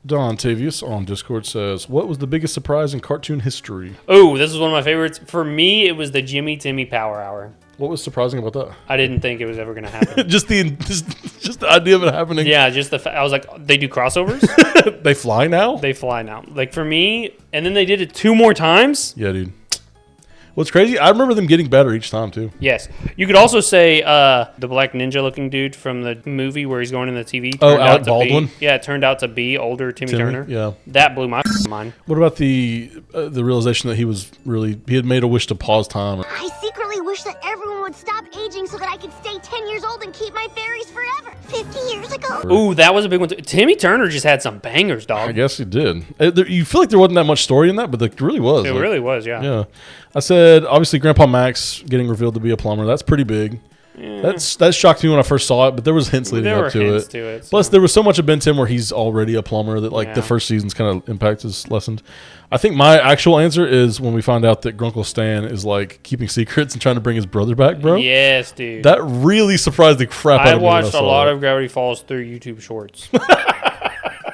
Don Tavius on Discord says, what was the biggest surprise in cartoon history? Oh, this is one of my favorites. For me, it was the Jimmy Timmy Power Hour. What was surprising about that? I didn't think it was ever going to happen. just the idea of it happening. Yeah, I was like, they do crossovers? They fly now? They fly now. Like, for me, and then they did it 2 more times? Yeah, dude. What's crazy, I remember them getting better each time, too. Yes. You could also say the black ninja-looking dude from the movie where he's going in the TV. Alec Baldwin? It turned out to be older Timmy Turner. Yeah. That blew my mind. What about the realization that he had made a wish to pause time? I secretly wish that everyone would stop aging so that I could stay 10 years old and keep my fairies forever. 50 years ago. Ooh, that was a big one, too. Timmy Turner just had some bangers, dog. I guess he did. You feel like there wasn't that much story in that, but there really was. It really was, yeah. Yeah. I said, obviously, Grandpa Max getting revealed to be a plumber. That's pretty big. Yeah. That shocked me when I first saw it, but there was hints leading up to it. Plus, there was so much of Ben 10 where he's already a plumber that the first season's kind of impact is lessened. I think my actual answer is when we find out that Grunkle Stan is like keeping secrets and trying to bring his brother back, bro. Yes, dude. That really surprised the crap out of me. I watched a lot of Gravity Falls through YouTube Shorts.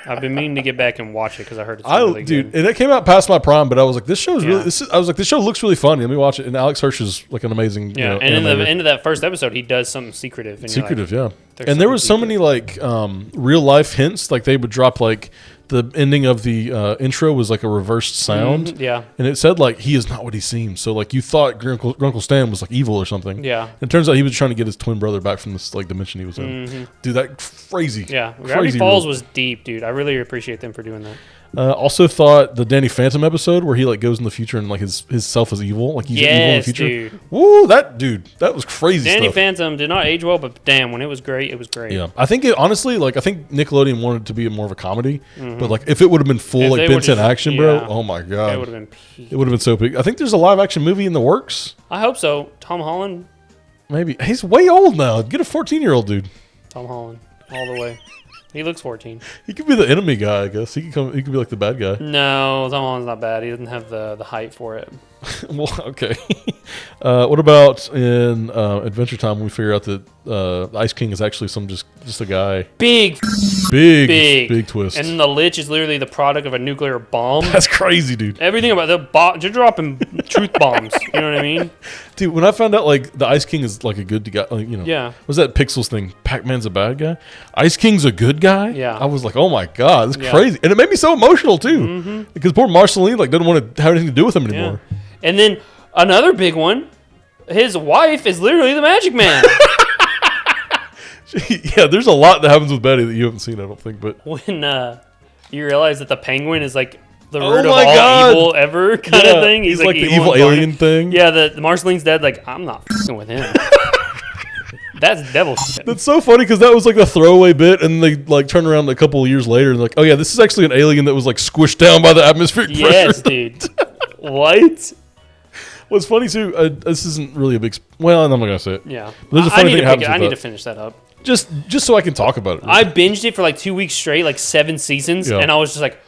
I've been meaning to get back and watch it because I heard it's really good. And it came out past my prime, but I was like, this show is really. This show looks really funny. Let me watch it. And Alex Hirsch is like an amazing. Yeah, and in the end of that first episode, he does something secretive. And yeah. And there was so many like real life hints. Like they would drop like the ending of the intro was like a reversed sound. Mm-hmm, yeah. And it said like he is not what he seems. So like you thought Grunkle Stan was like evil or something. Yeah. And it turns out he was trying to get his twin brother back from this like dimension he was in. Mm-hmm. Dude, that crazy. Yeah. Gravity Falls was deep, dude. I really appreciate them for doing that. Also thought the Danny Phantom episode where he like goes in the future and like his self is evil, like he's evil in the future. Dude. Woo, that was crazy. Danny Phantom did not age well, but damn, when it was great, it was great. Yeah, I think honestly, like I think Nickelodeon wanted it to be more of a comedy, but like if it would have been full like Ben 10 action, bro, oh my god, it would have been. It would have been so big. I think there's a live action movie in the works. I hope so. Tom Holland. Maybe he's way old now. Get a 14-year-old dude. Tom Holland, all the way. He looks 14. He could be the enemy guy, I guess. He could be like the bad guy. No, Tom Holland's not bad. He doesn't have the height for it. Well, okay. What about in Adventure Time when we figure out that the Ice King is actually just a guy? Big twist. And the Lich is literally the product of a nuclear bomb. That's crazy, dude. Everything about they're dropping truth bombs. You know what I mean? Dude, when I found out like the Ice King is like a good guy, yeah. What's that Pixels thing? Pac-Man's a bad guy. Ice King's a good guy. Yeah. I was like, oh my god, that's crazy, and it made me so emotional too, because poor Marceline like doesn't want to have anything to do with him anymore. Yeah. And then another big one, his wife is literally the Magic Man. Yeah, there's a lot that happens with Betty that you haven't seen, I don't think. But when you realize that the Penguin is like the root of all evil ever kind of thing. He's like the evil alien thing. Yeah, the Marceline's dead. Like, I'm not f***ing with him. That's devil shit. That's so funny because that was like a throwaway bit, and they like turn around a couple of years later and like, oh yeah, this is actually an alien that was like squished down by the atmospheric pressure. Yes, dude. What? What's funny too, this isn't really a big. Well, I'm not gonna say it. Yeah, there's a funny thing that happens. I need to finish that up. Just so I can talk about it. I binged it for like 2 weeks straight, like 7 seasons, and I was just like,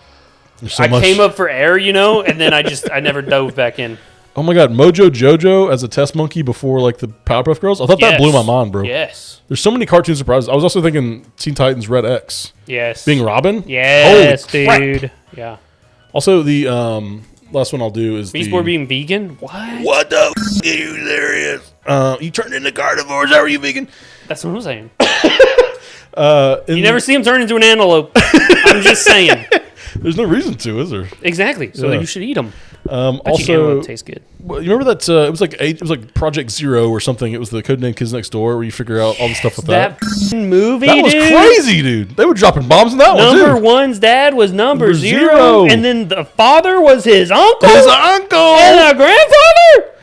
so I came up for air, and then I never dove back in. Oh my god, Mojo Jojo as a test monkey before like the Powerpuff Girls. I thought that blew my mind, bro. Yes. There's so many cartoon surprises. I was also thinking Teen Titans Red X. Yes. Being Robin. Yes, dude. Yeah. Also, the last one I'll do is Beast Boy being vegan. What the f*** are you serious? You turned into carnivores. How are you vegan? That's what I'm saying. You never see him turn into an antelope. I'm just saying. There's no reason to, is there? Exactly. So you should eat them. Also, tastes good. Well, you remember that it was like Project Zero or something. It was the Codename Kids Next Door where you figure out all the stuff with that. That movie, that was crazy, dude. They were dropping bombs in that one too. Number one's dad was number zero, and then the father was his uncle. His uncle and the grandfather.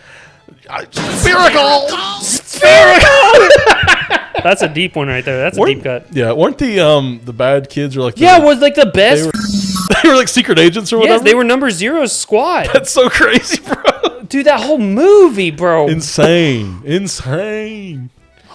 Spherical. That's a deep one right there. That's a deep cut. Yeah, weren't the bad kids or like was like the best. They were like secret agents or whatever. Yes, they were number zero's squad. That's so crazy, bro. Dude, that whole movie, bro. Insane.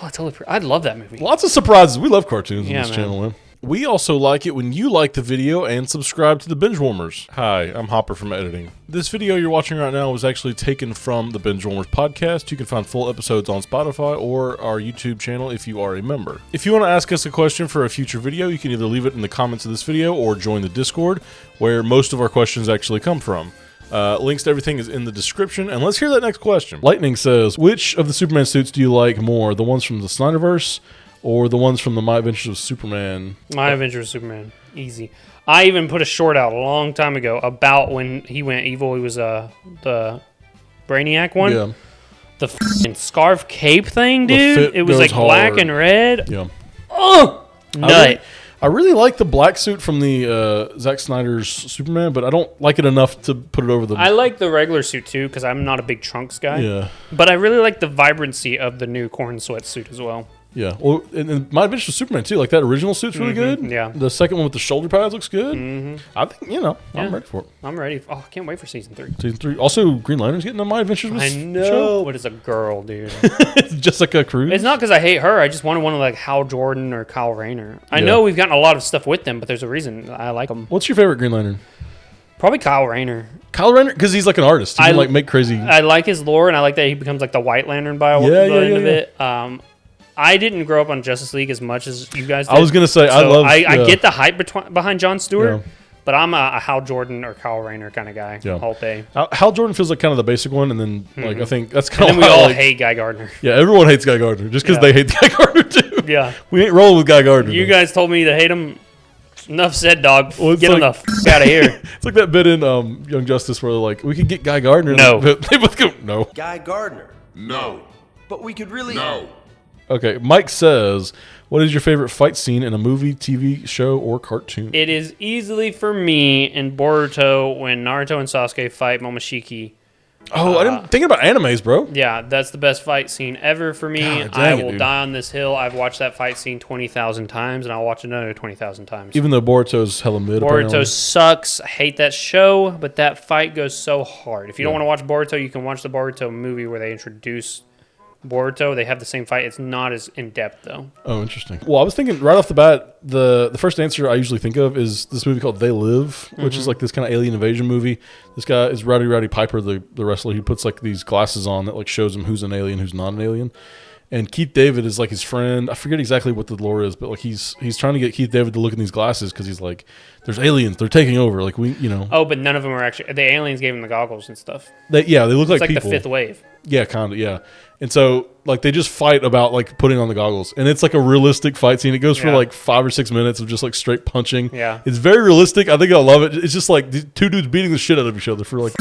Oh, I love that movie. Lots of surprises. We love cartoons on this channel, man. We also like it when you like the video and subscribe to the Binge Warmers. Hi, I'm Hopper from editing. This video you're watching right now was actually taken from the Binge Warmers podcast. You can find full episodes on Spotify or our YouTube channel if you are a member. If you want to ask us a question for a future video, you can either leave it in the comments of this video or join the Discord, where most of our questions actually come from. Links to everything is in the description, and let's hear that next question. Lightning says, which of the Superman suits do you like more, the ones from the Snyderverse or the ones from the My Adventures of Superman? My Adventures of Superman. Easy. I even put a short out a long time ago about when he went evil. He was the Brainiac one. Yeah. The f***ing scarf cape thing, dude. It was like hard. Black and red. Yeah. Oh! Nut. I really like the black suit from the Zack Snyder's Superman, but I don't like it enough to put it over the... I like the regular suit, too, because I'm not a big Trunks guy. Yeah. But I really like the vibrancy of the new Corn Sweat suit as well. Yeah, well, and My Adventures with Superman too. Like that original suit's really good. Yeah, the second one with the shoulder pads looks good. I think I'm ready for it. I'm ready. Oh, I can't wait for season 3. Season 3. Also, Green Lantern's getting on My Adventures with. I know, show. but it's a girl, dude. It's Jessica Cruz. It's not because I hate her. I just wanted one of like Hal Jordan or Kyle Rayner. I know we've gotten a lot of stuff with them, but there's a reason I like them. What's your favorite Green Lantern? Probably Kyle Rayner. Kyle Rayner, because he's like an artist. He can like make crazy. I like his lore, and I like that he becomes like the White Lantern by the end of it. I didn't grow up on Justice League as much as you guys did. I was going to say, so I get the hype behind Jon Stewart, but I'm a Hal Jordan or Kyle Rayner kind of guy all day. Hal Jordan feels like kind of the basic one, and then like I think that's kind of why we all hate Guy Gardner. Yeah, everyone hates Guy Gardner just because they hate Guy Gardner too. Yeah. We ain't rolling with Guy Gardner. You guys told me to hate him. Enough said, dog. Get him the f*** out of here. It's like that bit in Young Justice where they're like, we could get Guy Gardner. No. They both go, no. Guy Gardner. No. But we could really... No. Okay, Mike says, what is your favorite fight scene in a movie, TV show, or cartoon? It is easily for me in Boruto when Naruto and Sasuke fight Momoshiki. Oh, I didn't think about animes, bro. Yeah, that's the best fight scene ever for me. I will die on this hill. I've watched that fight scene 20,000 times, and I'll watch another 20,000 times. Even though Boruto's hella mid. Boruto apparently. sucks. I hate that show, but that fight goes so hard. If you don't want to watch Boruto, you can watch the Boruto movie where they introduce Boruto. They have the same fight. It's not as in-depth, though. Oh, interesting. Well, I was thinking right off the bat, the first answer I usually think of is this movie called They Live, which is like this kind of alien invasion movie. This guy is Rowdy Piper, the wrestler. He puts like these glasses on that like shows him who's an alien, who's not an alien. And Keith David is like his friend. I forget exactly what the lore is, but like he's trying to get Keith David to look in these glasses because he's like, there's aliens, they're taking over. Like Oh, but none of them are actually. The aliens gave him the goggles and stuff. They look like people. It's like the fifth wave. Yeah, kind of. Yeah, and so like they just fight about like putting on the goggles, and it's like a realistic fight scene. It goes for like 5 or 6 minutes of just like straight punching. Yeah, it's very realistic. I think I love it. It's just like two dudes beating the shit out of each other for like.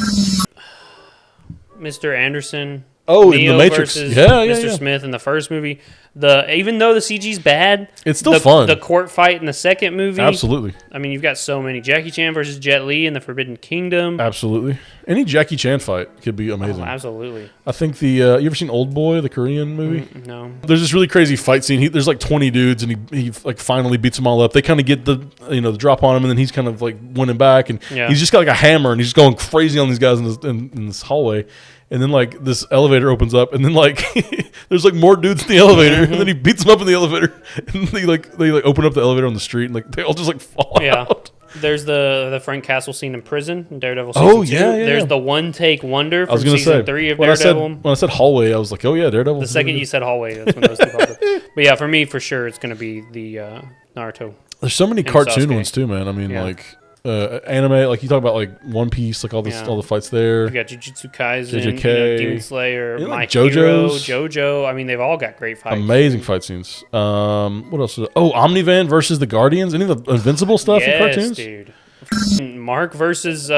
Mr. Anderson. Oh, Neo in the Matrix, Mr. Smith in the first movie. Even though the CG's bad, it's still fun. The court fight in the second movie, absolutely. I mean, you've got so many. Jackie Chan versus Jet Li in the Forbidden Kingdom, absolutely. Any Jackie Chan fight could be amazing. Oh, absolutely. I think you ever seen Old Boy, the Korean movie? No. There's this really crazy fight scene. There's like 20 dudes, and he like finally beats them all up. They kind of get the the drop on him, and then he's kind of like winning back, and he's just got like a hammer, and he's just going crazy on these guys in this hallway. And then like this elevator opens up, and then like there's like more dudes in the elevator, and then he beats them up in the elevator, and they open up the elevator on the street, and like they all just like fall out. There's the Frank Castle scene in prison in Daredevil season 2. There's the one take wonder from season 3 of Daredevil. When I said hallway, I was like, oh yeah, Daredevil. The second you said hallway, that's when those two popped up. But yeah, for me, for sure, it's going to be the Naruto. There's so many cartoon ones too, man. I mean, like anime, like you talk about like One Piece, like all the fights there. You got Jujutsu Kaisen, JJK, Demon Slayer, My JoJo's. Hero, JoJo. I mean, they've all got great fights. Amazing fight scenes. What else? Omni-Man versus the Guardians. Any of the Invincible stuff in cartoons? Dude. Mark versus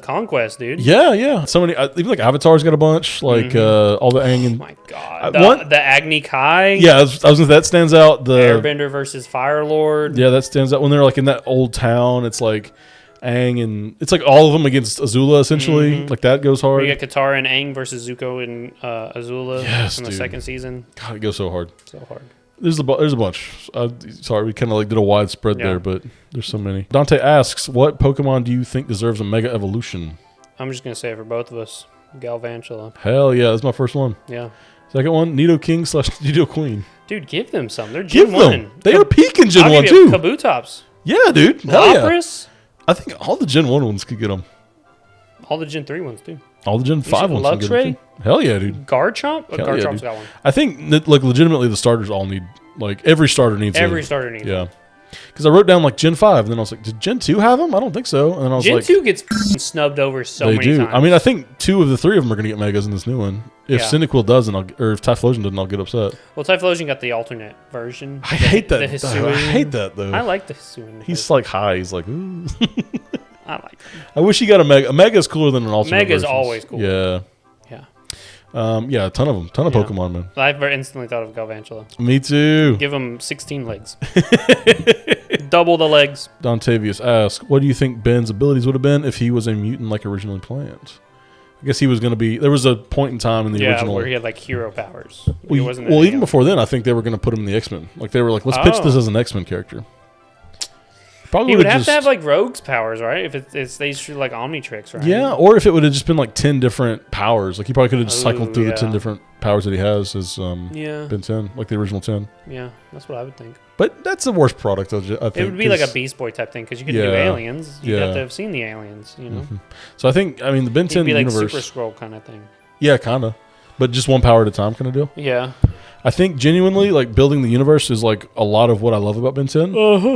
Conquest, dude. Yeah. So many. Even like Avatar's got a bunch. Like all the Aang and. Oh my god. The Agni Kai. Yeah, I was gonna say that stands out. The Airbender versus Fire Lord. Yeah, that stands out when they're like in that old town. It's like Aang and it's like all of them against Azula essentially. Like that goes hard. You got Katara and Aang versus Zuko and Azula in the second season. God, it goes so hard. So hard. There's a bunch. Sorry, we kind of like did a wide spread there, but there's so many. Dante asks, what Pokemon do you think deserves a Mega Evolution? I'm just going to say it for both of us. Galvantula. Hell yeah, that's my first one. Yeah. Second one, Nidoking / Nidoqueen. Dude, give them some. They're Gen 1. They are peaking Gen 1 too. Kabutops. Yeah, dude. Hell Lapras. Yeah. I think all the Gen 1 ones could get them. All the Gen 3 ones, too. All the Gen 5 ones could get them, too. Hell yeah, dude. Garchomp? Garchomp's got one. I think, like, legitimately the starters all need, like, every starter needs one. Because I wrote down, like, Gen 5, and then I was like, did Gen 2 have them? I don't think so. And then I was Gen like... Gen 2 gets snubbed over so many times. I mean, I think 2 of the 3 of them are going to get Megas in this new one. If Cyndaquil doesn't, or if Typhlosion doesn't, I'll get upset. Well, Typhlosion got the alternate version. I hate that. I hate that, though. I like the Hisuian. He's, like, high. He's like, ooh. I like him. I wish he got a Mega. A Mega is cooler than an alternate Mega's versions. always cool. Yeah. Yeah, a ton of them. Ton of Pokemon, man. I instantly thought of Galvantula. Me too. Give him 16 legs. Double the legs. Dontavius asks, what do you think Ben's abilities would have been if he was a mutant like originally planned? I guess he was going to be... There was a point in time in the original... where he had, like, hero powers. Well, even before then, I think they were going to put him in the X-Men. Like, they were like, let's pitch this as an X-Men character. Probably he would have to have, like, Rogue's powers, right? If it's they should, like, Omnitrix, right? Yeah, or if it would have just been, like, 10 different powers. Like, he probably could have just cycled through the 10 different powers that he has as Ben 10, like the original 10. Yeah, that's what I would think. But that's the worst product, I think. It would be like a Beast Boy type thing, because you could do aliens. You'd have to have seen the aliens, you know? Mm-hmm. So I think, the Ben 10 universe... It'd be like Super Scroll kind of thing. Yeah, kind of. But just one power at a time kind of deal? Yeah. I think genuinely, like, building the universe is, like, a lot of what I love about Ben 10.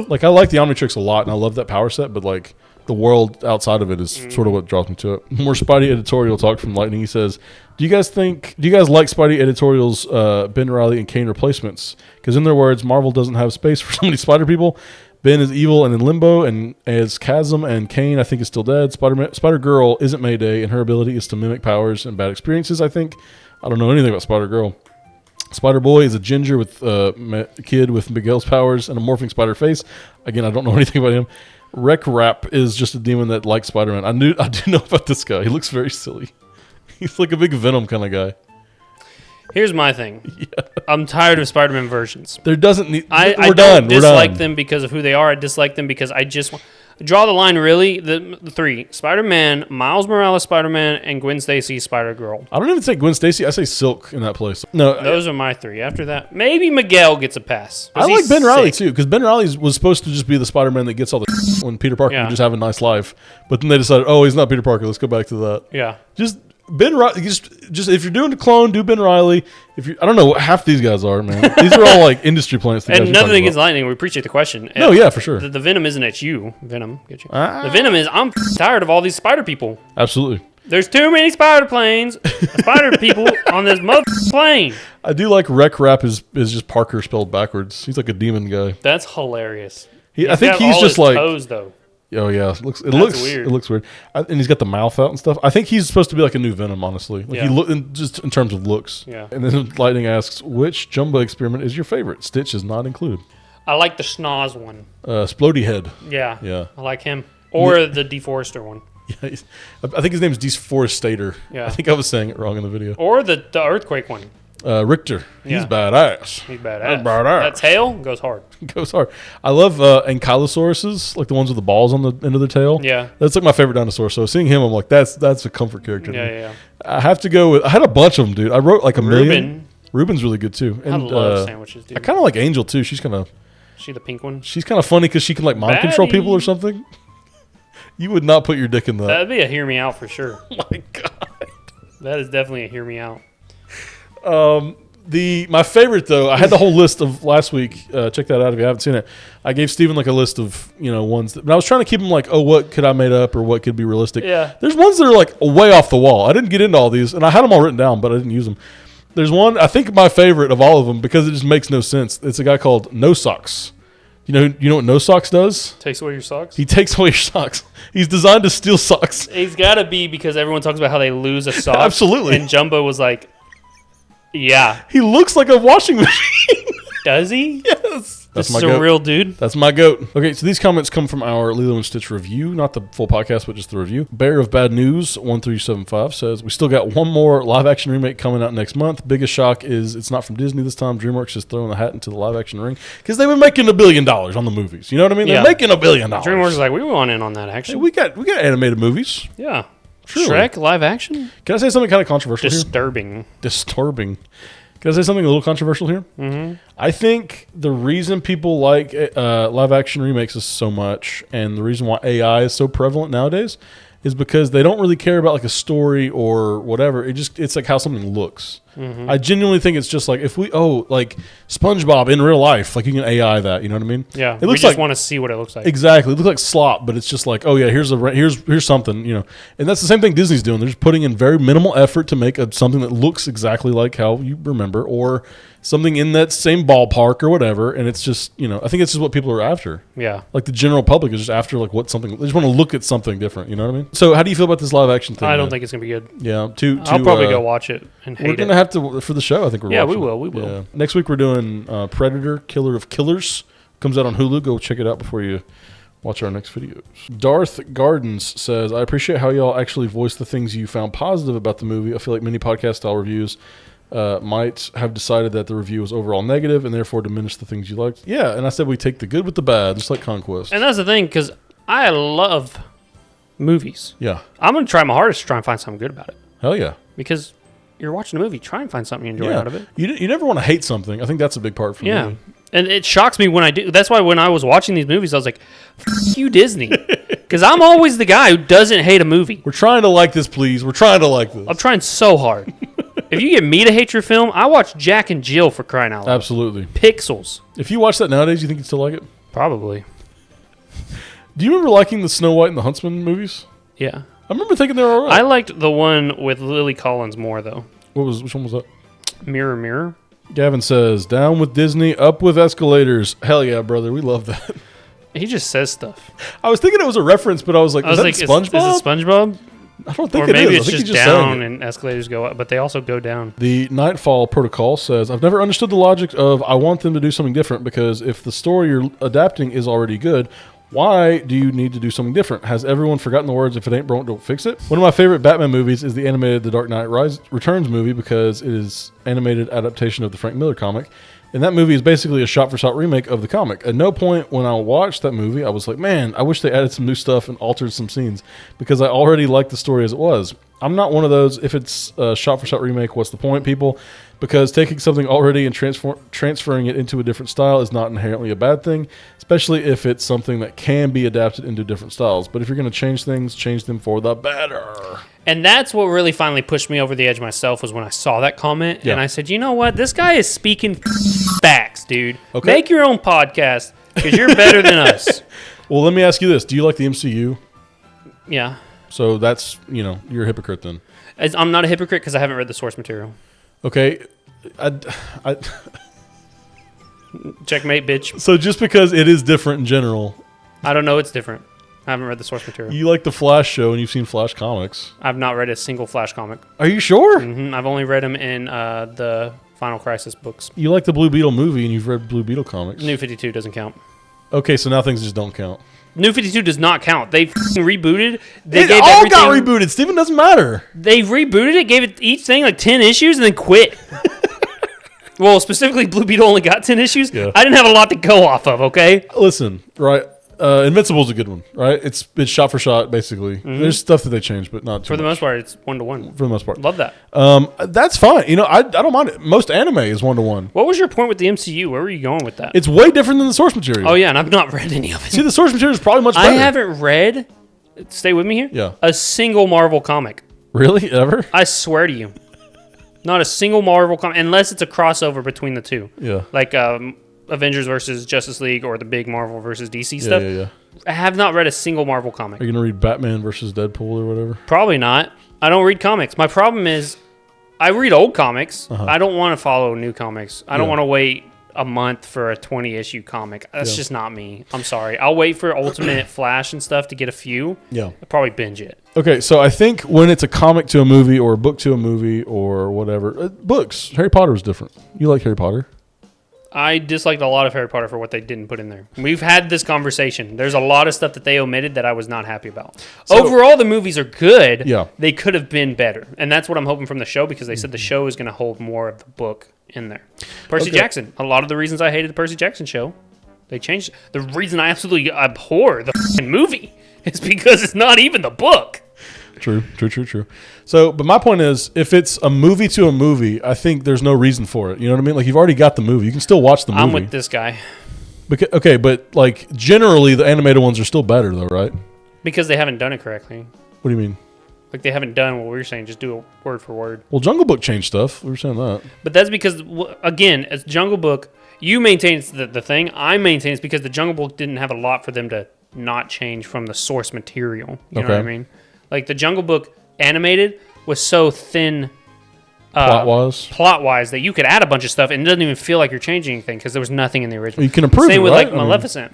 Like, I like the Omnitrix a lot, and I love that power set, but, like, the world outside of it is sort of what draws me to it. More Spidey editorial talk from Lightning. He says, do you guys like Spidey editorial's Ben Reilly and Kane replacements? Because in their words, Marvel doesn't have space for so many Spider people. Ben is evil and in limbo, and as Chasm and Kane, I think, is still dead. Spider-Girl isn't Mayday, and her ability is to mimic powers and bad experiences, I think. I don't know anything about Spider-Girl. Spider-Boy is a ginger with kid with Miguel's powers and a morphing spider face. Again, I don't know anything about him. Wreck-Rap is just a demon that likes Spider-Man. I do know about this guy. He looks very silly. He's like a big Venom kind of guy. Here's my thing. Yeah. I'm tired of Spider-Man versions. There doesn't need... I don't dislike them because of who they are. I dislike them because I just... Draw the line, really. The 3. Spider-Man, Miles Morales Spider-Man, and Gwen Stacy Spider-Girl. I don't even say Gwen Stacy. I say Silk in that place. No, those are my 3. After that, maybe Miguel gets a pass. I like Ben Reilly, too, because Ben Reilly was supposed to just be the Spider-Man that gets all the when Peter Parker would just have a nice life. But then they decided, he's not Peter Parker. Let's go back to that. Yeah. Just... Ben Reilly, just if you're doing a clone, do Ben Reilly. I don't know what half these guys are, man. These are all like industry plants. And nothing against Lightning. We appreciate the question. No, yeah, for sure. The Venom isn't at you. Venom, get you. The Venom is I'm tired of all these spider people. Absolutely. There's too many spider planes, spider people on this mother plane. I do like Wreck-Rap is just Parker spelled backwards. He's like a demon guy. That's hilarious. I think he's just like toes, though. Oh yeah, it looks weird. It looks weird, and he's got the mouth out and stuff. I think he's supposed to be like a new Venom, honestly. Like he look just in terms of looks. Yeah. And then Lightning asks, which Jumbo experiment is your favorite? Stitch is not included. I like the Schnoz one. Splody Head. Yeah. Yeah. I like him, or the Deforester one. Yeah, I think his name is Deforestator. Yeah. I think I was saying it wrong in the video. Or the Earthquake one. Richter. He's badass. He's badass. That tail goes hard. Goes hard. I love Ankylosauruses, like the ones with the balls on the end of their tail. Yeah. That's like my favorite dinosaur. So seeing him, I'm like, that's a comfort character. Yeah. I have to go with... I had a bunch of them, dude. I wrote like a million. Ruben's really good, too. And, I love sandwiches, dude. I kind of like Angel, too. She's kind of... She the pink one? She's kind of funny because she can like mind control people or something. You would not put your dick in that. That'd be a hear me out for sure. Oh my God. That is definitely a hear me out. My favorite though, I had the whole list of last week. Check that out if you haven't seen it. I gave Steven like a list of ones, but I was trying to keep them like, what could I made up or what could be realistic. Yeah. There's ones that are like way off the wall. I didn't get into all these, and I had them all written down, but I didn't use them. There's one I think my favorite of all of them because it just makes no sense. It's a guy called No Socks. You know what No Socks does? Takes away your socks? He takes away your socks. He's designed to steal socks. He's got to be because everyone talks about how they lose a sock. Absolutely. And Jumbo was like, yeah. He looks like a washing machine. Does he? Yes. That's my goat. A real dude. That's my goat. Okay, so these comments come from our Lilo and Stitch review, not the full podcast, but just the review. Bear of Bad News 1375 says, we still got one more live-action remake coming out next month. Biggest shock is it's not from Disney this time. DreamWorks is throwing the hat into the live-action ring because they were making $1 billion on the movies. You know what I mean? They're making $1 billion. DreamWorks is like, we want in on that, actually. Hey, we got animated movies. Yeah. Truly. Shrek live action? Can I say something kind of controversial Disturbing. here? Disturbing. Can I say something a little controversial here? Mm-hmm. I think the reason people like live action remakes is so much, and the reason why AI is so prevalent nowadays, is because they don't really care about like a story or whatever. It's like how something looks. Mm-hmm. I genuinely think it's just like if like SpongeBob in real life, like you can AI that, you know what I mean? Yeah, it looks we just want to see what it looks like. Exactly, it looks like slop, but it's just like, oh yeah, here's something, you know. And that's the same thing Disney's doing. They're just putting in very minimal effort to make something that looks exactly like how you remember, or something in that same ballpark or whatever. And it's just, you know, I think it's just what people are after. Yeah, like the general public is just after like what something. They just want to look at something different. You know what I mean? So how do you feel about this live action thing? I don't think it's gonna be good. Yeah, I'll probably go watch it and hate it. We're gonna have to for the show. I think we're watching. We will. Yeah. Next week we're doing Predator, Killer of Killers. Comes out on Hulu. Go check it out before you watch our next videos. Darth Gardens says, I appreciate how y'all actually voice the things you found positive about the movie. I feel like many podcast style reviews might have decided that the review was overall negative and therefore diminished the things you liked. Yeah, and I said we take the good with the bad, just like Conquest. And that's the thing, because I love movies. Yeah. I'm going to try my hardest to try and find something good about it. Hell yeah. Because you're watching a movie, try and find something you enjoy out of it. You never want to hate something. I think that's a big part for me. Yeah. And it shocks me when I do. That's why when I was watching these movies, I was like, F you, Disney. Because I'm always the guy who doesn't hate a movie. We're trying to like this, please. We're trying to like this. I'm trying so hard. If you get me to hate your film, I watch Jack and Jill, for crying out loud. Absolutely. Pixels. If you watch that nowadays, you think you'd still like it? Probably. Do you remember liking the Snow White and the Huntsman movies? Yeah. I remember thinking they were all right. I liked the one with Lily Collins more, though. Which one was that? Mirror, Mirror. Gavin says, down with Disney, up with escalators. Hell yeah, brother. We love that. He just says stuff. I was thinking it was a reference, but I was like, is that SpongeBob? Is it SpongeBob? I don't think or maybe it's just down and escalators go up, but they also go down. The Nightfall Protocol says, I've never understood the logic of I want them to do something different, because if the story you're adapting is already good, why do you need to do something different? Has everyone forgotten the words, if it ain't broke, don't fix it? One of my favorite Batman movies is the animated The Dark Knight Returns movie, because it is animated adaptation of the Frank Miller comic. And that movie is basically a shot-for-shot remake of the comic. At no point when I watched that movie, I was like, man, I wish they added some new stuff and altered some scenes, because I already liked the story as it was. I'm not one of those, if it's a shot-for-shot remake, what's the point, people? Because taking something already and transferring it into a different style is not inherently a bad thing, especially if it's something that can be adapted into different styles. But if you're going to change things, change them for the better. And that's what really finally pushed me over the edge myself, was when I saw that comment. Yeah. And I said, you know what? This guy is speaking facts, dude. Okay. Make your own podcast, because you're better than us. Well, let me ask you this. Do you like the MCU? Yeah. So that's, you're a hypocrite then. I'm not a hypocrite because I haven't read the source material. Okay. Checkmate, bitch. So just because it is different in general. I don't know it's different. I haven't read the source material. You like the Flash show and you've seen Flash comics. I've not read a single Flash comic. Are you sure? Mm-hmm. I've only read them in the Final Crisis books. You like the Blue Beetle movie and you've read Blue Beetle comics. New 52 doesn't count. Okay, so now things just don't count. New 52 does not count. They rebooted. It all got rebooted. Steven, doesn't matter. They rebooted it, gave it each thing like 10 issues, and then quit. Well, specifically, Blue Beetle only got 10 issues. Yeah. I didn't have a lot to go off of, okay? Listen, right? Invincible's a good one, right? It's shot for shot, basically. Mm-hmm. There's stuff that they changed, but not too For the much. most part, it's 1-to-1. For the most part. Love that. That's fine. I don't mind it. Most anime is 1-to-1. What was your point with the MCU? Where were you going with that? It's way different than the source material. Oh, yeah, and I've not read any of it. See, the source material is probably much better. I haven't read, stay with me here, yeah, a single Marvel comic. Really? Ever? I swear to you. Not a single Marvel comic, unless it's a crossover between the two. Yeah. Like Avengers versus Justice League or the big Marvel versus DC stuff. Yeah. I have not read a single Marvel comic. Are you going to read Batman versus Deadpool or whatever? Probably not. I don't read comics. My problem is I read old comics. Uh-huh. I don't want to follow new comics. I don't want to wait a month for a 20-issue comic. That's just not me. I'm sorry. I'll wait for Ultimate Flash and stuff to get a few. Yeah. I'll probably binge it. Okay, so I think when it's a comic to a movie or a book to a movie or whatever, books, Harry Potter is different. You like Harry Potter? I disliked a lot of Harry Potter for what they didn't put in there. We've had this conversation. There's a lot of stuff that they omitted that I was not happy about. So, overall, the movies are good. Yeah. They could have been better. And that's what I'm hoping from the show, because they said the show is going to hold more of the book in there. Percy Jackson. A lot of the reasons I hated the Percy Jackson show, they changed. The reason I absolutely abhor the movie is because it's not even the book. True. So, but my point is, if it's a movie to a movie, I think there's no reason for it. You know what I mean? Like, you've already got the movie. You can still watch the movie. I'm with this guy. Okay, but like generally the animated ones are still better though, right? Because they haven't done it correctly. What do you mean? Like they haven't done what we were saying, just do it word for word. Well, Jungle Book changed stuff. We were saying that. But that's because, again, as Jungle Book, you maintain it's the thing. I maintain it's because the Jungle Book didn't have a lot for them to not change from the source material. You know what I mean? Like the Jungle Book animated was so thin plot-wise that you could add a bunch of stuff and it doesn't even feel like you're changing anything because there was nothing in the original. You can improve Same it, with right? like Maleficent.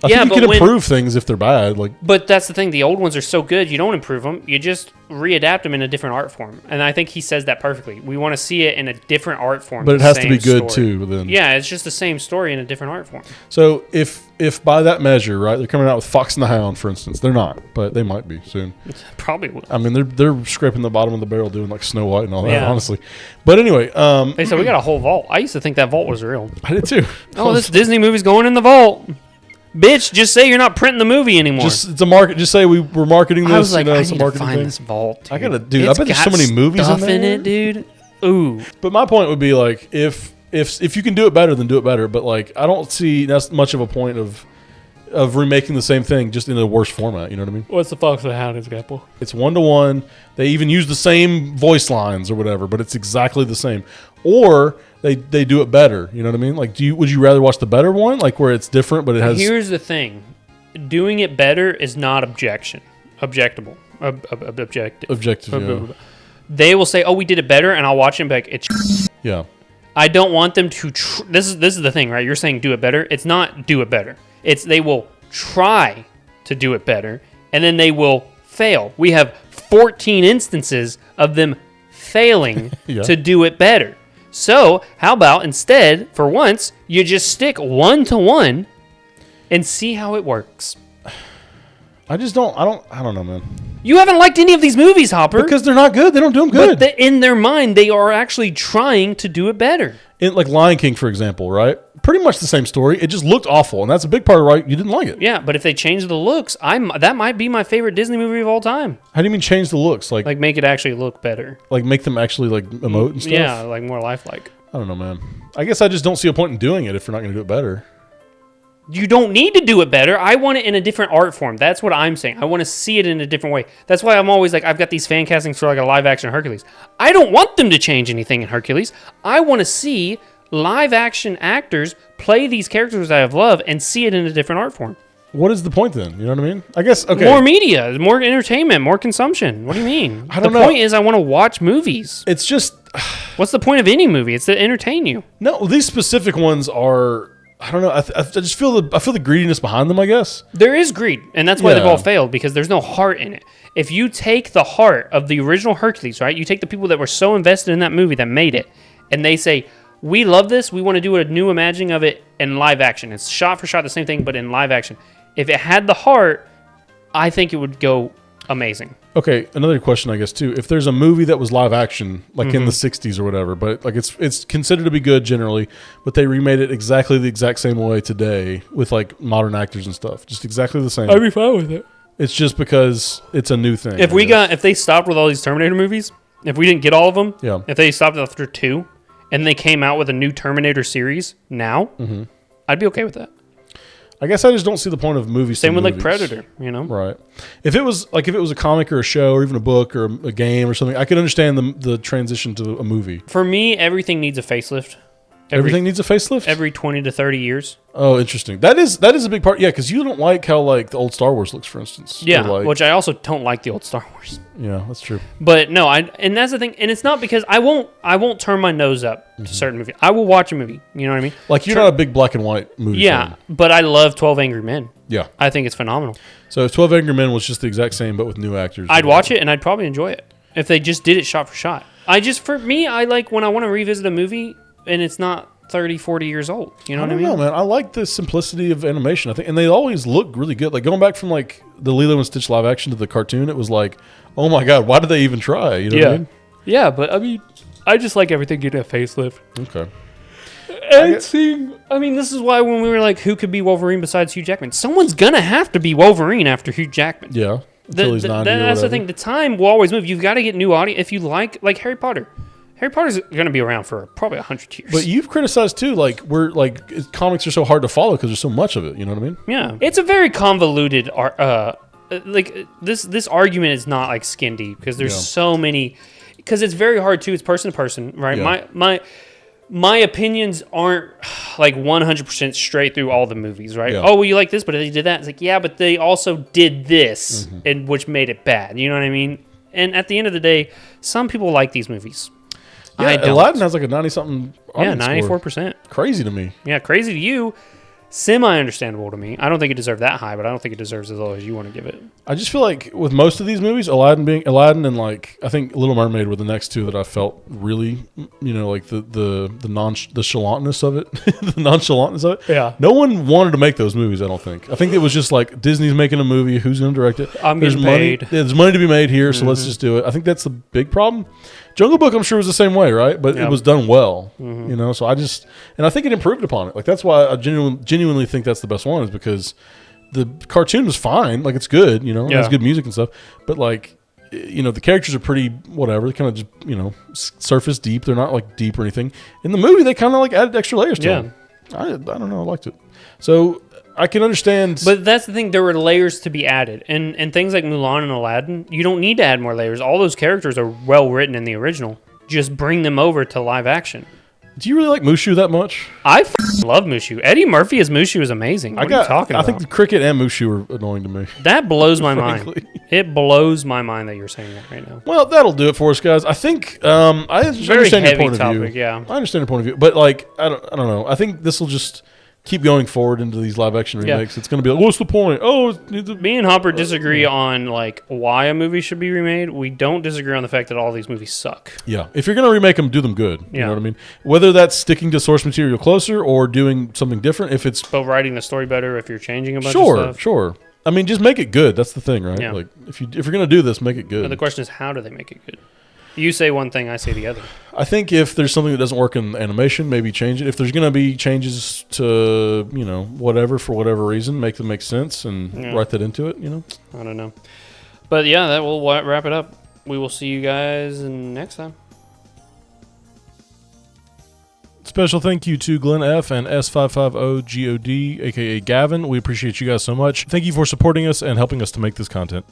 I think you can improve things if they're bad. But that's the thing. The old ones are so good, you don't improve them. You just readapt them in a different art form. And I think he says that perfectly. We want to see it in a different art form. But it has to be good too. Then yeah, it's just the same story in a different art form. So if by that measure, right, they're coming out with Fox and the Hound, for instance. They're not, but they might be soon. Probably will. I mean, they're scraping the bottom of the barrel doing like Snow White and all that, honestly. But anyway. Hey, so we got a whole vault. I used to think that vault was real. I did too. Oh, this Disney movie's going in the vault. Bitch, just say you're not printing the movie anymore. It's a market. Just say we're marketing this. I was like, I need to find this vault. Dude. I gotta, dude. I bet there's so many movies in it, dude. Ooh. But my point would be like, if you can do it better, then do it better. But like, I don't see that's much of a point of remaking the same thing just in a worse format. You know what I mean? What's the Fox and the Hound example? It's 1-to-1. They even use the same voice lines or whatever, but it's exactly the same. Or they do it better. You know what I mean? Like, would you rather watch the better one, like where it's different, but it has? Here's the thing: doing it better is not objectable. Objective. Yeah. They will say, "Oh, we did it better," and I'll watch it back. It's yeah. I don't want them to. This is the thing, right? You're saying do it better. It's not do it better. It's they will try to do it better, and then they will fail. We have 14 instances of them failing to do it better. So how about instead, for once, you just stick 1-to-1 and see how it works? I don't know, man. You haven't liked any of these movies, Hopper. Because they're not good. They don't do them good. But in their mind, they are actually trying to do it better. Like Lion King, for example, right? Pretty much the same story. It just looked awful, and that's a big part of why you didn't like it. Yeah, but if they change the looks, that might be my favorite Disney movie of all time. How do you mean change the looks? Like make it actually look better. Like make them actually like emote and stuff? Yeah, like more lifelike. I don't know, man. I guess I just don't see a point in doing it if you're not going to do it better. You don't need to do it better. I want it in a different art form. That's what I'm saying. I want to see it in a different way. That's why I'm always like, I've got these fan castings for like a live action Hercules. I don't want them to change anything in Hercules. I want to see live action actors play these characters I have loved and see it in a different art form. What is the point then? You know what I mean? I guess, okay. More media, more entertainment, more consumption. What do you mean? I don't know. The point is I want to watch movies. It's just... What's the point of any movie? It's to entertain you. No, these specific ones are... I don't know. I just feel the greediness behind them, I guess. There is greed, and that's why they've all failed, because there's no heart in it. If you take the heart of the original Hercules, right? You take the people that were so invested in that movie that made it, and they say, we love this, we want to do a new imagining of it in live action. It's shot for shot the same thing, but in live action. If it had the heart, I think it would go amazing. Okay, another question, I guess, too. If there's a movie that was live action, like in the 60s or whatever, but like it's considered to be good generally, but they remade it exactly the exact same way today with like modern actors and stuff. Just exactly the same. I'd be fine with it. It's just because it's a new thing. If they stopped with all these Terminator movies, if we didn't get all of them, if they stopped after 2, and they came out with a new Terminator series now, I'd be okay with that. I guess I just don't see the point of movies. Same with like Predator, you know? Right. If it was a comic or a show or even a book or a game or something, I could understand the transition to a movie. For me, everything needs a facelift. Everything needs a facelift? Every 20 to 30 years. Oh, interesting. That is a big part. Yeah, because you don't like how like the old Star Wars looks, for instance. Yeah, which I also don't like the old Star Wars. Yeah, that's true. But no, and that's the thing, and it's not because I won't turn my nose up to certain movies. I will watch a movie. You know what I mean? Like you're not a big black and white movie fan. But I love 12 Angry Men. Yeah, I think it's phenomenal. So if 12 Angry Men was just the exact same but with new actors, I'd watch it and I'd probably enjoy it if they just did it shot for shot. For me, I like when I want to revisit a movie and it's not 30, 40 years old. You know what I mean? I don't know, man. I like the simplicity of animation, I think. And they always look really good. Like going back from like the Lilo and Stitch live action to the cartoon, it was like, oh my God, why did they even try? You know what I mean? Yeah, but I mean, I just like everything getting a facelift. Okay. And this is why when we were like, who could be Wolverine besides Hugh Jackman? Someone's going to have to be Wolverine after Hugh Jackman. Yeah. until he's 90 that's the thing. The time will always move. You've got to get new audience. If you like Harry Potter. Harry Potter's going to be around for probably 100 years. But you've criticized too, comics are so hard to follow because there's so much of it. You know what I mean? Yeah, it's a very convoluted. This argument is not like skin deep because there's so many. Because it's very hard too. It's person to person, right? Yeah. My opinions aren't like 100% straight through all the movies, right? Yeah. Oh, well, you like this, but they did that. It's like, yeah, but they also did this, and which made it bad. You know what I mean? And at the end of the day, some people like these movies. Yeah, Aladdin has like a 90-something. Yeah, 94%. Crazy to me. Yeah, crazy to you. Semi-understandable to me. I don't think it deserved that high, but I don't think it deserves as low as you want to give it. I just feel like with most of these movies, Aladdin and like I think Little Mermaid were the next two that I felt really, like the nonchalantness of it, the nonchalantness of it. Yeah. No one wanted to make those movies. I don't think. I think it was just like Disney's making a movie. Who's going to direct it? There's money. There's money to be made here, so let's just do it. I think that's the big problem. Jungle Book, I'm sure, was the same way, right? But it was done well, So I think it improved upon it. Like that's why I genuinely think that's the best one, is because the cartoon was fine, like it's good, it has good music and stuff. But like, the characters are pretty whatever. They kind of just surface deep. They're not like deep or anything. In the movie, they kind of like added extra layers to them. I don't know. I liked it. So I can understand. But that's the thing. There were layers to be added. And things like Mulan and Aladdin, you don't need to add more layers. All those characters are well written in the original. Just bring them over to live action. Do you really like Mushu that much? I love Mushu. Eddie Murphy as Mushu is amazing. What are you talking about? I think the Cricket and Mushu are annoying to me. That blows my mind. It blows my mind that you're saying that right now. Well, that'll do it for us, guys. I think I understand your point of view. Yeah. I understand your point of view. But like, I don't know. I think this will just keep going forward into these live action remakes. It's going to be like, what's the point? Me and Hopper disagree on like why a movie should be remade. We don't disagree on the fact that all these movies suck. Yeah, if you're going to remake them, do them good. You know what I mean? Whether that's sticking to source material closer or doing something different. If it's but writing the story better, if you're changing a bunch of stuff. Sure. I mean, just make it good. That's the thing, right? Yeah. Like if you're going to do this, make it good. But the question is, how do they make it good? You say one thing, I say the other. I think if there's something that doesn't work in animation, maybe change it. If there's going to be changes to, whatever, for whatever reason, make them make sense and write that into it, I don't know. But yeah, that will wrap it up. We will see you guys next time. Special thank you to Glenn F. and S550GOD, a.k.a. Gavin. We appreciate you guys so much. Thank you for supporting us and helping us to make this content.